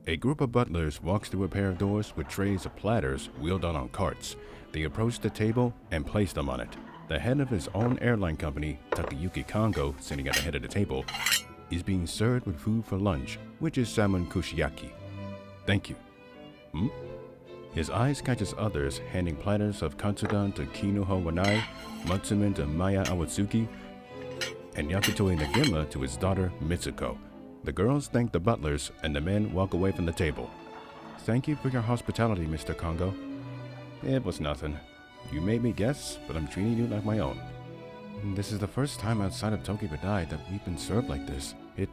A group of butlers walks through a pair of doors with trays of platters wheeled out on carts. They approach the table and place them on it. The head of his own airline company, Takayuki Kongou, sitting at the head of the table, is being served with food for lunch, which is salmon kushiyaki. Thank you. His eyes catches others handing platters of katsudon to Kinuho Wanai, Matsumin to Maya Awatsuki, and yakitori nagima to his daughter Mitsuko. The girls thank the butlers and the men walk away from the table. Thank you for your hospitality, Mr. Kongou. It was nothing. You made me guess, but I'm treating you like my own. This is the first time outside of Tokyo Badai that we've been served like this. It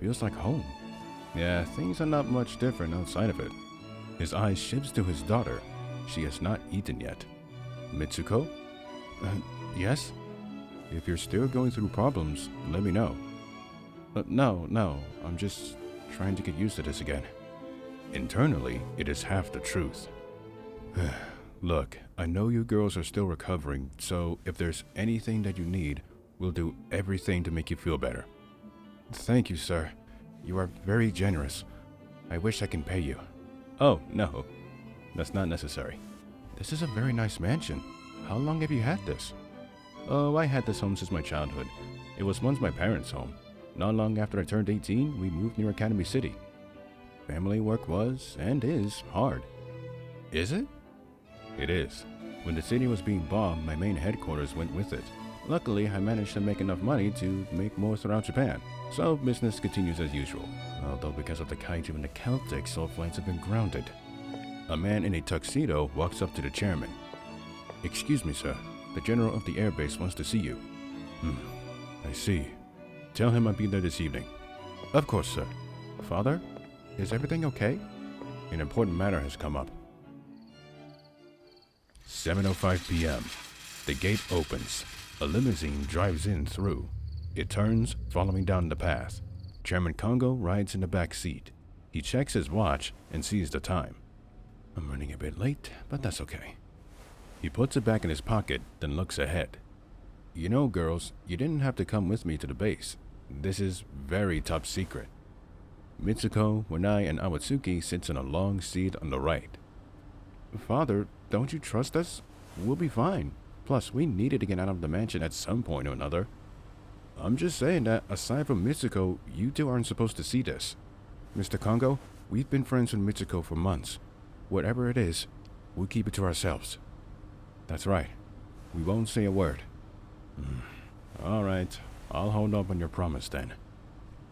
feels like home. Yeah, things are not much different outside of it. His eyes shifts to his daughter. She has not eaten yet. Mitsuko? Yes? If you're still going through problems, let me know. No, I'm just trying to get used to this again. Internally, it is half the truth. Look, I know you girls are still recovering, so if there's anything that you need, we'll do everything to make you feel better. Thank you, sir. You are very generous. I wish I can pay you. Oh, no. That's not necessary. This is a very nice mansion. How long have you had this? Oh, I had this home since my childhood. It was once my parents' home. Not long after I turned 18, we moved near Academy City. Family work was, and is, hard. Is it? It is. When the city was being bombed, my main headquarters went with it. Luckily, I managed to make enough money to make more throughout Japan, so business continues as usual. Although because of the kaiju and the Celtics, all flights have been grounded. A man in a tuxedo walks up to the chairman. Excuse me, sir. The general of the air base wants to see you. I see. Tell him I'll be there this evening. Of course, sir. Father, is everything okay? An important matter has come up. 7:05 p.m. The gate opens. A limousine drives in through. It turns, following down the path. Chairman Kongou rides in the back seat. He checks his watch and sees the time. I'm running a bit late, but that's okay. He puts it back in his pocket, then looks ahead. You know, girls, you didn't have to come with me to the base. This is very top secret. Mitsuko, Wanai, and Awatsuki sits in a long seat on the right. Father, don't you trust us? We'll be fine. Plus, we needed to get out of the mansion at some point or another. I'm just saying that, aside from Mitsuko, you two aren't supposed to see this. Mr. Kongou, we've been friends with Mitsuko for months. Whatever it is, we'll keep it to ourselves. That's right. We won't say a word. All right. I'll hold up on your promise then.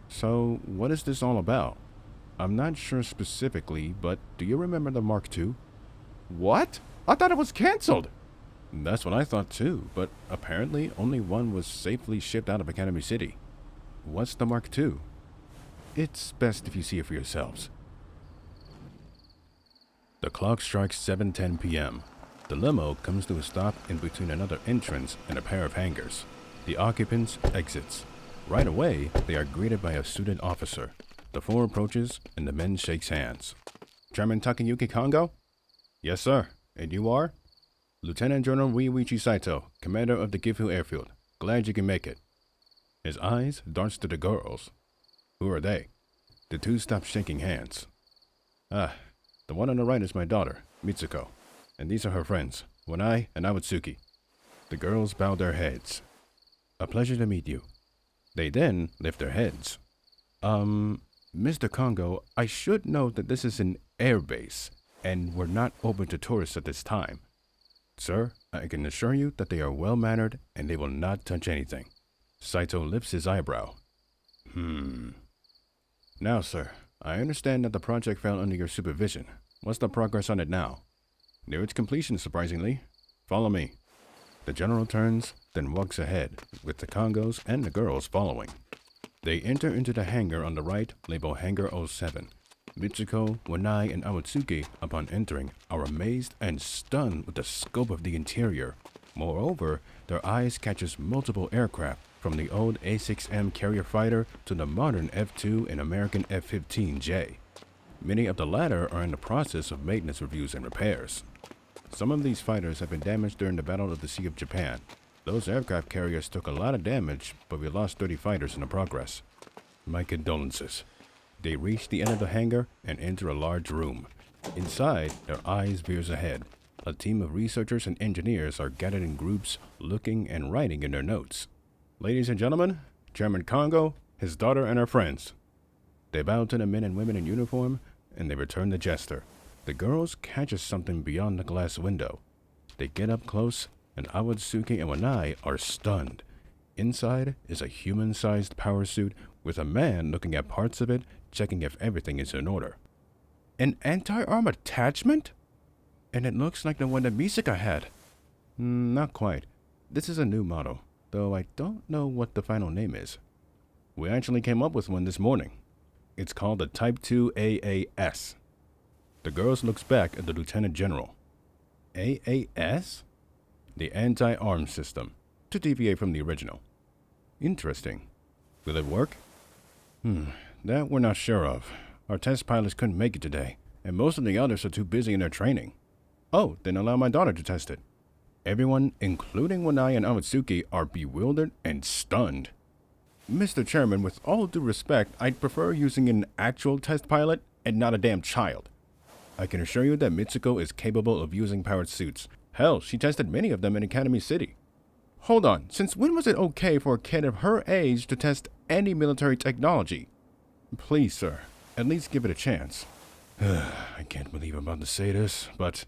So, what is this all about? I'm not sure specifically, but do you remember the Mark II? What? I thought it was canceled! That's what I thought too, but apparently only one was safely shipped out of Academy City. What's the Mark II? It's best if you see it for yourselves. The clock strikes 7:10 p.m. The limo comes to a stop in between another entrance and a pair of hangars. The occupants exits. Right away, they are greeted by a suited officer. The four approaches, and the men shakes hands. Chairman Takayuki Kongou? Yes, sir. And you are? Lieutenant General Ryuichi Saito, commander of the Gifu Airfield. Glad you can make it. His eyes darts to the girls. Who are they? The two stop shaking hands. The one on the right is my daughter, Mitsuko. And these are her friends, Wanai and Awatsuki. The girls bow their heads. A pleasure to meet you. They then lift their heads. Mr. Kongou, I should note that this is an air base, and we're not open to tourists at this time. Sir, I can assure you that they are well-mannered, and they will not touch anything. Saito lifts his eyebrow. Now, sir, I understand that the project fell under your supervision. What's the progress on it now? Near its completion, surprisingly. Follow me. The general turns, then walks ahead, with the Kongous and the girls following. They enter into the hangar on the right, labeled Hangar 07. Mitsuko, Wanai, and Awatsuki, upon entering, are amazed and stunned with the scope of the interior. Moreover, their eyes catches multiple aircraft, from the old A6M carrier fighter to the modern F-2 and American F-15J. Many of the latter are in the process of maintenance reviews and repairs. Some of these fighters have been damaged during the Battle of the Sea of Japan. Those aircraft carriers took a lot of damage, but we lost 30 fighters in the progress. My condolences. They reach the end of the hangar and enter a large room. Inside, their eyes veers ahead. A team of researchers and engineers are gathered in groups, looking and writing in their notes. Ladies and gentlemen, Chairman Kongou, his daughter, and her friends. They bow to the men and women in uniform, and they return the gesture. The girls catches something beyond the glass window. They get up close, and Awatsuki and Wanai are stunned. Inside is a human-sized power suit with a man looking at parts of it, checking if everything is in order. An anti-arm attachment? And it looks like the one that Mitsuko had. Not quite. This is a new model, though I don't know what the final name is. We actually came up with one this morning. It's called the Type 2 A.A.S. The girls looks back at the Lieutenant General. A.A.S? The anti-arm system, to deviate from the original. Interesting. Will it work? That we're not sure of. Our test pilots couldn't make it today, and most of the others are too busy in their training. Oh, then allow my daughter to test it. Everyone, including Wanai and Awatsuki, are bewildered and stunned. Mr. Chairman, with all due respect, I'd prefer using an actual test pilot and not a damn child. I can assure you that Mitsuko is capable of using powered suits. Hell, she tested many of them in Academy City. Hold on, since when was it okay for a kid of her age to test any military technology? Please, sir, at least give it a chance. I can't believe I'm about to say this, but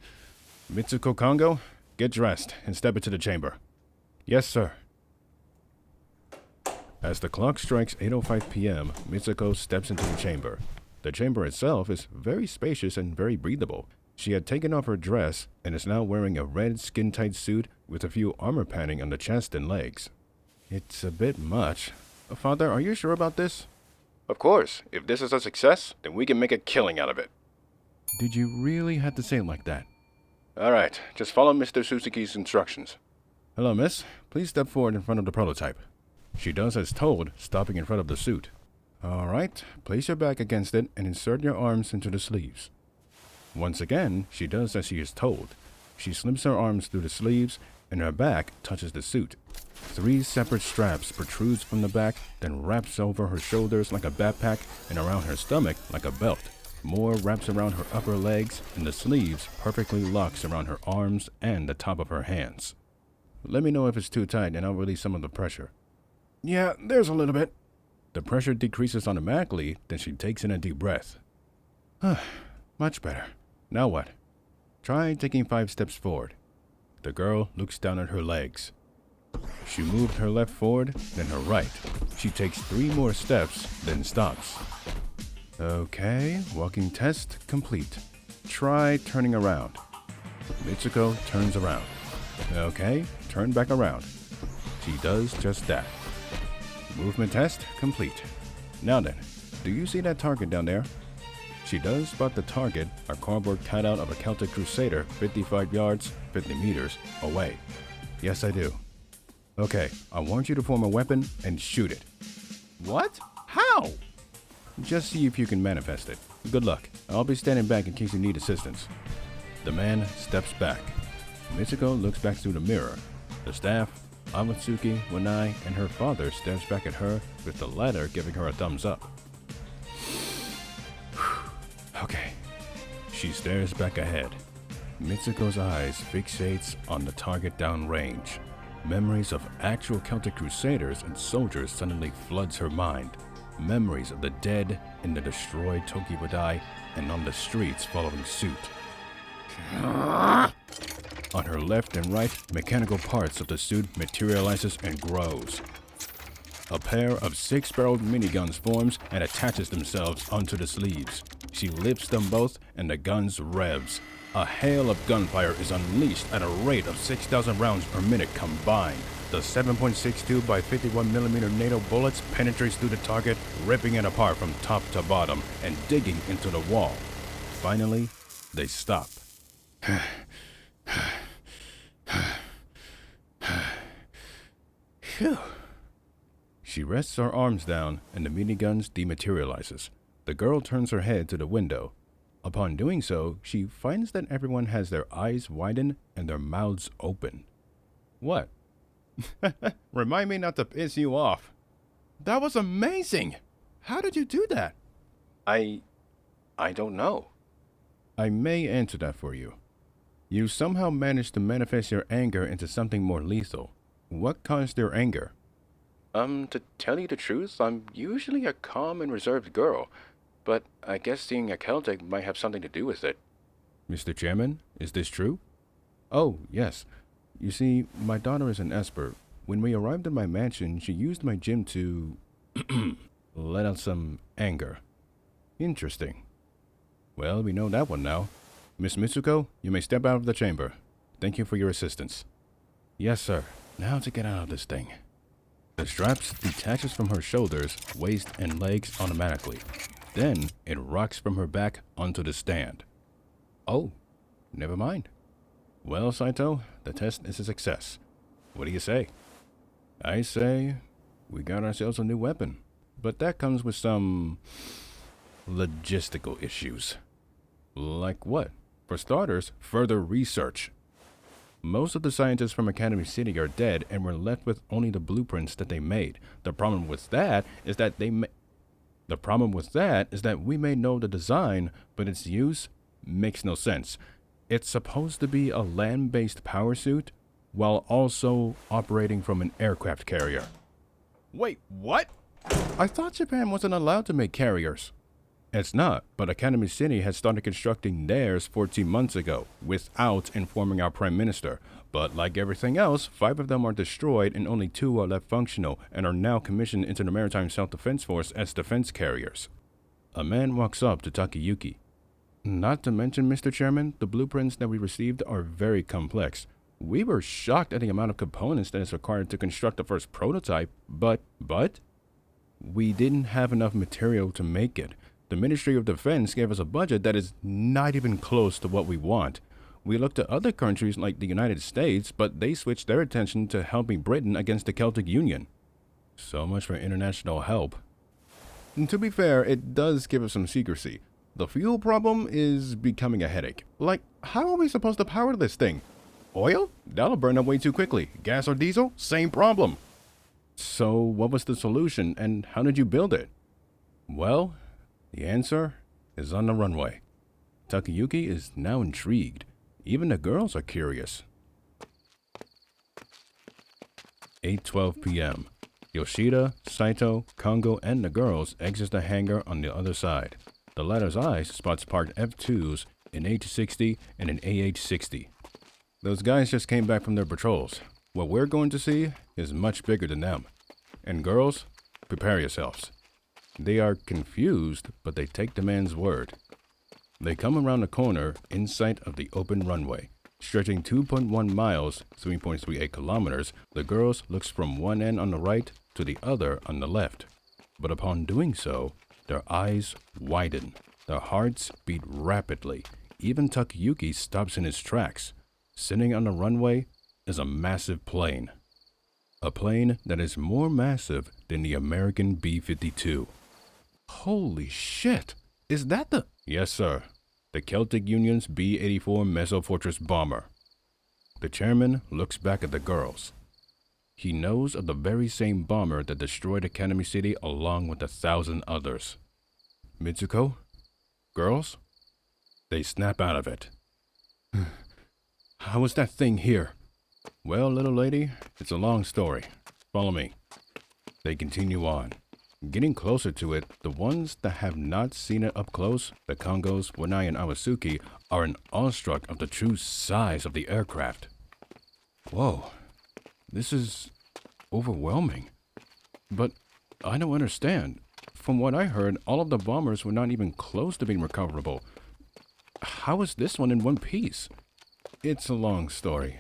Mitsuko Kongou, get dressed and step into the chamber. Yes, sir. As the clock strikes 8:05 p.m., Mitsuko steps into the chamber. The chamber itself is very spacious and very breathable. She had taken off her dress and is now wearing a red skin-tight suit with a few armor padding on the chest and legs. It's a bit much. Father, are you sure about this? Of course. If this is a success, then we can make a killing out of it. Did you really have to say it like that? All right, just follow Mr. Suzuki's instructions. Hello, miss. Please step forward in front of the prototype. She does as told, stopping in front of the suit. All right, place your back against it and insert your arms into the sleeves. Once again, she does as she is told. She slips her arms through the sleeves, and her back touches the suit. 3 separate straps protrudes from the back, then wraps over her shoulders like a backpack and around her stomach like a belt. More wraps around her upper legs, and the sleeves perfectly locks around her arms and the top of her hands. Let me know if it's too tight and I'll release some of the pressure. Yeah, there's a little bit. The pressure decreases automatically, then she takes in a deep breath. Much better. Now what? Try taking 5 steps forward. The girl looks down at her legs. She moved her left forward, then her right. She takes 3 more steps, then stops. Okay, walking test complete. Try turning around. Mitsuko turns around. Okay, turn back around. She does just that. Movement test complete. Now then, do you see that target down there? She does spot the target, a cardboard cutout of a Celtic Crusader 55 yards, 50 meters away. Yes, I do. Okay, I want you to form a weapon and shoot it. What? How? Just see if you can manifest it. Good luck. I'll be standing back in case you need assistance. The man steps back. Mitsuko looks back through the mirror. The staff, Awatsuki, Wanai, and her father stares back at her, with the latter giving her a thumbs up. Okay. She stares back ahead. Mitsuko's eyes fixates on the target downrange. Memories of actual Celtic Crusaders and soldiers suddenly floods her mind. Memories of the dead in the destroyed Tokibodai and on the streets following suit. On her left and right, mechanical parts of the suit materializes and grows. A pair of 6-barreled miniguns forms and attaches themselves onto the sleeves. She lifts them both and the guns revs. A hail of gunfire is unleashed at a rate of 6,000 rounds per minute combined. The 7.62 by 51mm NATO bullets penetrates through the target, ripping it apart from top to bottom and digging into the wall. Finally, they stop. Phew. She rests her arms down and the miniguns dematerializes. The girl turns her head to the window. Upon doing so, she finds that everyone has their eyes widen and their mouths open. What? Remind me not to piss you off. That was amazing! How did you do that? I don't know. I may answer that for you. You somehow managed to manifest your anger into something more lethal. What caused your anger? To tell you the truth, I'm usually a calm and reserved girl, but I guess seeing a Celtic might have something to do with it. Mr. Chairman, is this true? Oh, yes. You see, my daughter is an Esper. When we arrived at my mansion, she used my gym to let out some anger. Interesting. Well, we know that one now. Miss Mitsuko, you may step out of the chamber. Thank you for your assistance. Yes, sir. Now to get out of this thing. The straps detaches from her shoulders, waist, and legs automatically. Then it rocks from her back onto the stand. Oh, never mind. Well, Saito, the test is a success. What do you say? I say we got ourselves a new weapon, but that comes with some logistical issues. Like what? For starters, further research. Most of the scientists from Academy City are dead, and we're left with only the blueprints that they made. The problem with that is that we may know the design, but its use makes no sense. It's supposed to be a land-based power suit, while also operating from an aircraft carrier. Wait, what? I thought Japan wasn't allowed to make carriers. It's not, but Academy City has started constructing theirs 14 months ago, without informing our Prime Minister. But like everything else, 5 of them are destroyed and only 2 are left functional and are now commissioned into the Maritime Self-Defense Force as defense carriers. A man walks up to Takayuki. Not to mention, Mr. Chairman, the blueprints that we received are very complex. We were shocked at the amount of components that is required to construct the first prototype, but we didn't have enough material to make it. The Ministry of Defense gave us a budget that is not even close to what we want. We looked to other countries like the United States, but they switched their attention to helping Britain against the Celtic Union. So much for international help. And to be fair, it does give us some secrecy. The fuel problem is becoming a headache. Like, how are we supposed to power this thing? Oil? That'll burn up way too quickly. Gas or diesel? Same problem. So what was the solution, and how did you build it? Well, the answer is on the runway. Takayuki is now intrigued. Even the girls are curious. 8:12 p.m. Yoshida, Saito, Kongou, and the girls exit the hangar on the other side. The latter's eyes spots parked F2s, an H-60, and an AH-60. Those guys just came back from their patrols. What we're going to see is much bigger than them. And girls, prepare yourselves. They are confused, but they take the man's word. They come around the corner in sight of the open runway. Stretching 2.1 miles, 3.38 kilometers, the girls looks from one end on the right to the other on the left. But upon doing so, their eyes widen. Their hearts beat rapidly. Even Takayuki stops in his tracks. Sitting on the runway is a massive plane. A plane that is more massive than the American B-52. Holy shit! Is that the... Yes, sir. The Celtic Union's B-84 Mesofortress bomber. The chairman looks back at the girls. He knows of the very same bomber that destroyed Academy City along with 1,000 others. Mitsuko? Girls? They snap out of it. How was that thing here? Well, little lady, it's a long story. Follow me. They continue on. Getting closer to it, the ones that have not seen it up close, the Kongos, Wanai, and Awasuki, are awestruck of the true size of the aircraft. Whoa, this is overwhelming. But I don't understand. From what I heard, all of the bombers were not even close to being recoverable. How is this one in one piece? It's a long story.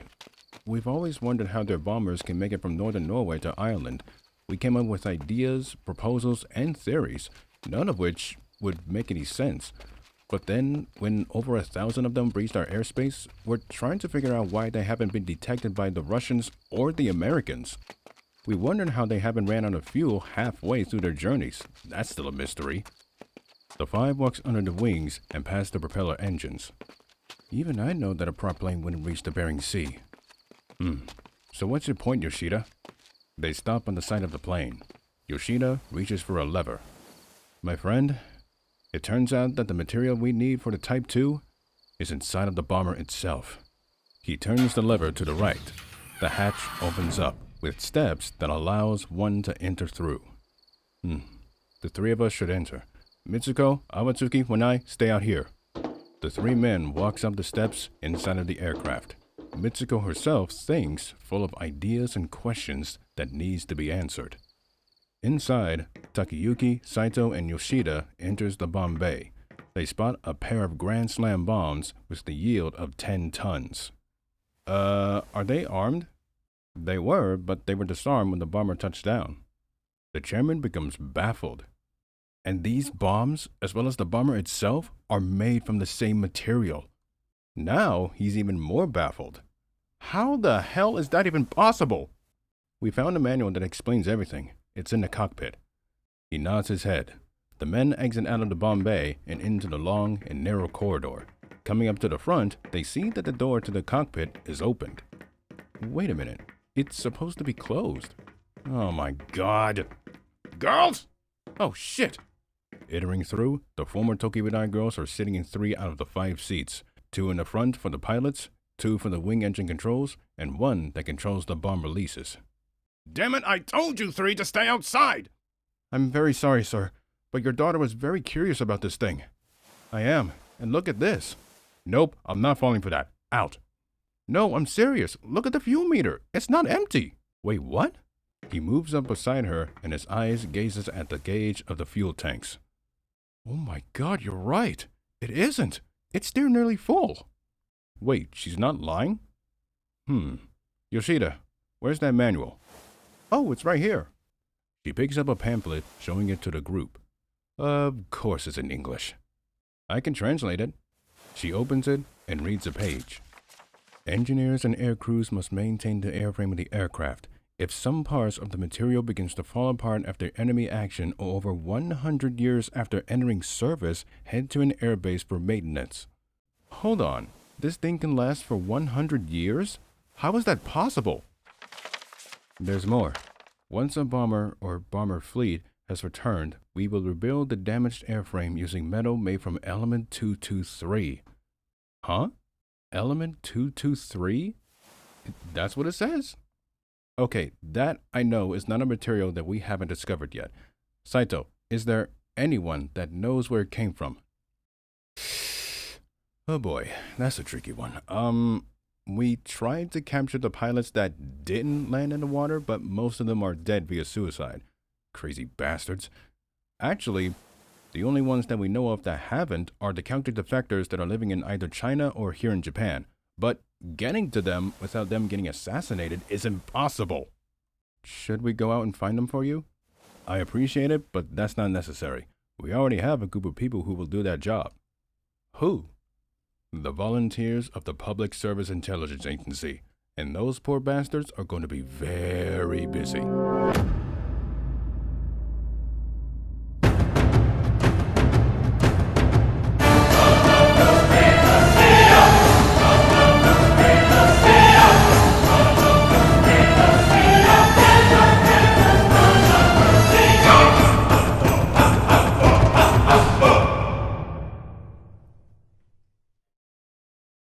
We've always wondered how their bombers can make it from northern Norway to Ireland. We came up with ideas, proposals, and theories, none of which would make any sense. But then, when over 1,000 of them breached our airspace, we're trying to figure out why they haven't been detected by the Russians or the Americans. We wondered how they haven't ran out of fuel halfway through their journeys. That's still a mystery. The 5 walks under the wings and past the propeller engines. Even I know that a prop plane wouldn't reach the Bering Sea. So what's your point, Yoshida? They stop on the side of the plane. Yoshida reaches for a lever. My friend, It turns out that the material we need for the Type 2 is inside of the bomber itself. He turns the lever to the right. The hatch opens up with steps that allows one to enter through. The three of us should enter. Mitsuko, Awatsuki, Wanai, stay out here. The three men walks up the steps inside of the aircraft. Mitsuko herself thinks, full of ideas and questions that needs to be answered. Inside, Takayuki, Saito, and Yoshida enters the bomb bay. They spot a pair of Grand Slam bombs with the yield of 10 tons. Are they armed? They were, but they were disarmed when the bomber touched down. The chairman becomes baffled. And these bombs, as well as the bomber itself, are made from the same material. Now he's even more baffled. How the hell is that even possible? We found a manual that explains everything. It's in the cockpit. He nods his head. The men exit out of the bomb bay and into the long and narrow corridor. Coming up to the front, they see that the door to the cockpit is opened. Wait a minute. It's supposed to be closed. Oh my god. Girls! Oh shit! Entering through, the former Tokyo girls are sitting in 3 out of the 5 seats. 2 in the front for the pilots, 2 for the wing engine controls, and 1 that controls the bomb releases. Damn it, I told you 3 to stay outside! I'm very sorry, sir, but your daughter was very curious about this thing. I am, and look at this. Nope, I'm not falling for that. Out. No, I'm serious. Look at the fuel meter. It's not empty. Wait, what? He moves up beside her, and his eyes gazes at the gauge of the fuel tanks. Oh my god, you're right. It isn't. It's still nearly full. Wait, she's not lying? Yoshida, where's that manual? Oh, it's right here. She picks up a pamphlet, showing it to the group. Of course it's in English. I can translate it. She opens it and reads a page. Engineers and air crews must maintain the airframe of the aircraft. If some parts of the material begins to fall apart after enemy action or over 100 years after entering service, head to an airbase for maintenance. Hold on, this thing can last for 100 years? How is that possible? There's more. Once a bomber or bomber fleet has returned, we will rebuild the damaged airframe using metal made from element 223. Huh? Element 223? That's what it says? Okay, that I know is not a material that we haven't discovered yet. Saito, is there anyone that knows where it came from? Oh boy, that's a tricky one. We tried to capture the pilots that didn't land in the water, but most of them are dead via suicide. Crazy bastards. Actually, the only ones that we know of that haven't are the counter-defectors that are living in either China or here in Japan. But getting to them without them getting assassinated is impossible. Should we go out and find them for you? I appreciate it, but that's not necessary. We already have a group of people who will do that job. Who? The volunteers of the Public Service Intelligence Agency. And those poor bastards are going to be very busy.